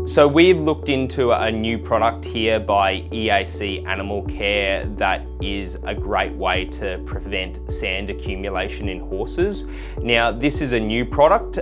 So we've looked into a new product here by EAC Animal Care that is a great way to prevent sand accumulation in horses. Now, this is a new product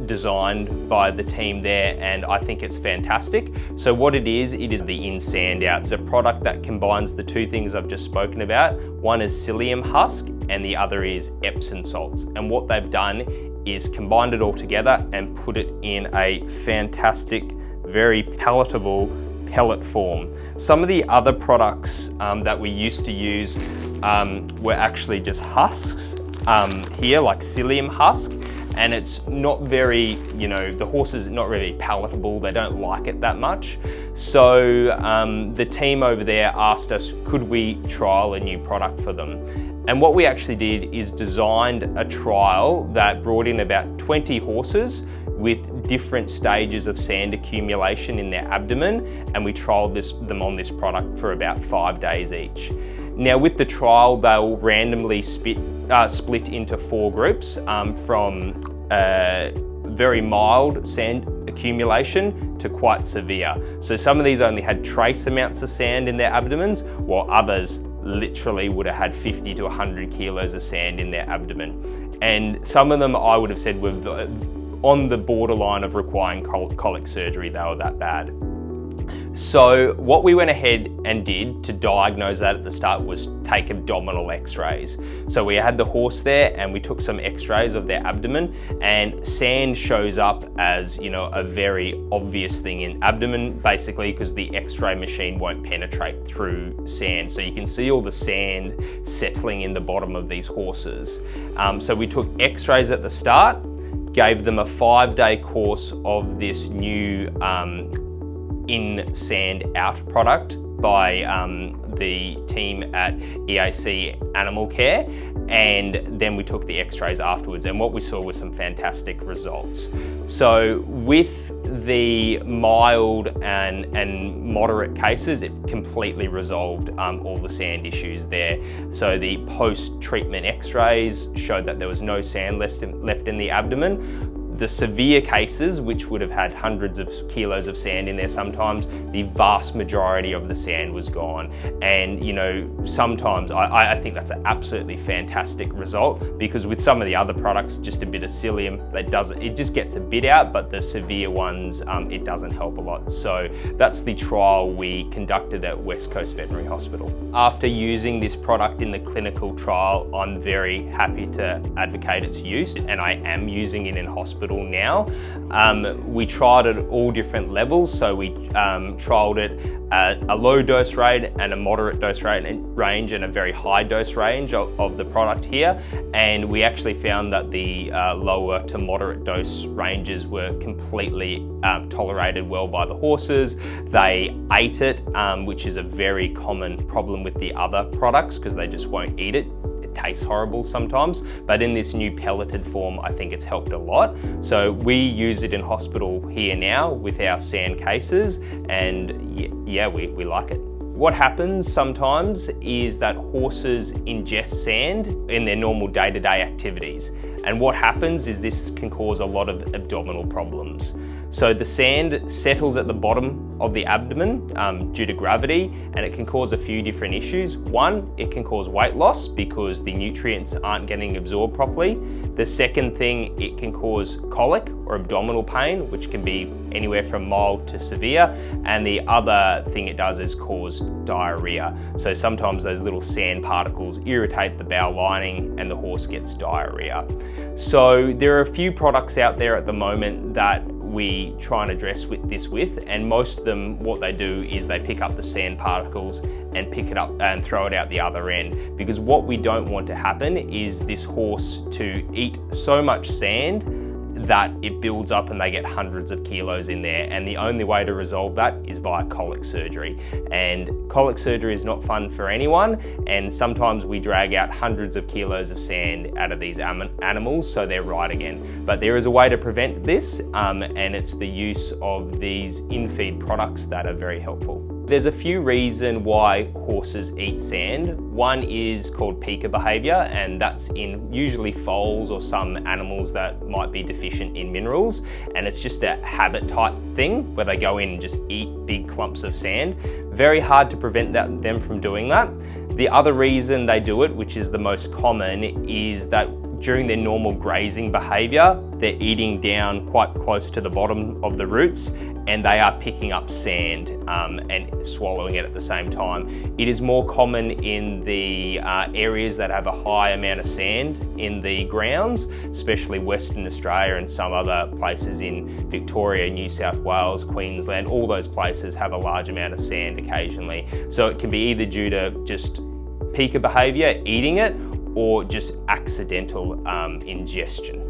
designed by the team there, and I think it's fantastic. So what it is the in-sandout. It's a product that combines the two things I've just spoken about. One is psyllium husk and the other is Epsom salts. And what they've done is combined it all together and put it in a fantastic, very palatable pellet form. Some of the other products that we used to use were actually just husks here, like psyllium husk, and it's not very, the horse is not really palatable. They don't like it that much. So the team over there asked us, could we trial a new product for them? And what we actually did is designed a trial that brought in about 20 horses with different stages of sand accumulation in their abdomen, and we trialed them on this product for about 5 days each. Now with the trial, they'll randomly split into 4 groups from very mild sand accumulation to quite severe. So some of these only had trace amounts of sand in their abdomens, while others literally would have had 50 to 100 kilos of sand in their abdomen. And some of them I would have said were on the borderline of requiring colic surgery. They were that bad. So what we went ahead and did to diagnose that at the start was take abdominal x-rays. So we had the horse there and we took some x-rays of their abdomen, and sand shows up as, a very obvious thing in abdomen, basically because the x-ray machine won't penetrate through sand. So you can see all the sand settling in the bottom of these horses. So we took x-rays at the start, gave them a 5-day course of this new in-sandout product by the team at EAC Animal Care, and then we took the x-rays afterwards, and what we saw was some fantastic results. So with the mild and moderate cases, it completely resolved all the sand issues there. So the post-treatment x-rays showed that there was no sand left in the abdomen. The severe cases, which would have had hundreds of kilos of sand in there sometimes, the vast majority of the sand was gone. And sometimes I think that's an absolutely fantastic result, because with some of the other products, just a bit of psyllium, it just gets a bit out, but the severe ones, it doesn't help a lot. So that's the trial we conducted at West Coast Veterinary Hospital. After using this product in the clinical trial, I'm very happy to advocate its use, and I am using it in hospital now. We tried it at all different levels. So we trialed it at a low dose rate and a moderate dose range and a very high dose range of the product here. And we actually found that the lower to moderate dose ranges were completely tolerated well by the horses. They ate it, which is a very common problem with the other products because they just won't eat it. Tastes horrible sometimes, but in this new pelleted form, I think it's helped a lot. So we use it in hospital here now with our sand cases, and yeah, we like it. What happens sometimes is that horses ingest sand in their normal day-to-day activities, and what happens is this can cause a lot of abdominal problems. So the sand settles at the bottom of the abdomen due to gravity, and it can cause a few different issues. One, it can cause weight loss because the nutrients aren't getting absorbed properly. The second thing, it can cause colic or abdominal pain, which can be anywhere from mild to severe. And the other thing it does is cause diarrhea. So sometimes those little sand particles irritate the bowel lining and the horse gets diarrhea. So there are a few products out there at the moment that we try and address this with, and most of them, what they do is they pick up the sand particles and pick it up and throw it out the other end, because what we don't want to happen is this horse to eat so much sand that it builds up and they get hundreds of kilos in there, and the only way to resolve that is via colic surgery. And colic surgery is not fun for anyone, and sometimes we drag out hundreds of kilos of sand out of these animals so they're right again. But there is a way to prevent this, and it's the use of these in-feed products that are very helpful. There's a few reasons why horses eat sand. One is called pica behaviour, and that's in usually foals or some animals that might be deficient in minerals, and it's just a habit type thing where they go in and just eat big clumps of sand. Very hard to prevent them from doing that. The other reason they do it, which is the most common, is that during their normal grazing behaviour, they're eating down quite close to the bottom of the roots, and they are picking up sand and swallowing it at the same time. It is more common in the areas that have a high amount of sand in the grounds, especially Western Australia and some other places in Victoria, New South Wales, Queensland. All those places have a large amount of sand occasionally. So it can be either due to just pica behaviour, eating it, or just accidental ingestion.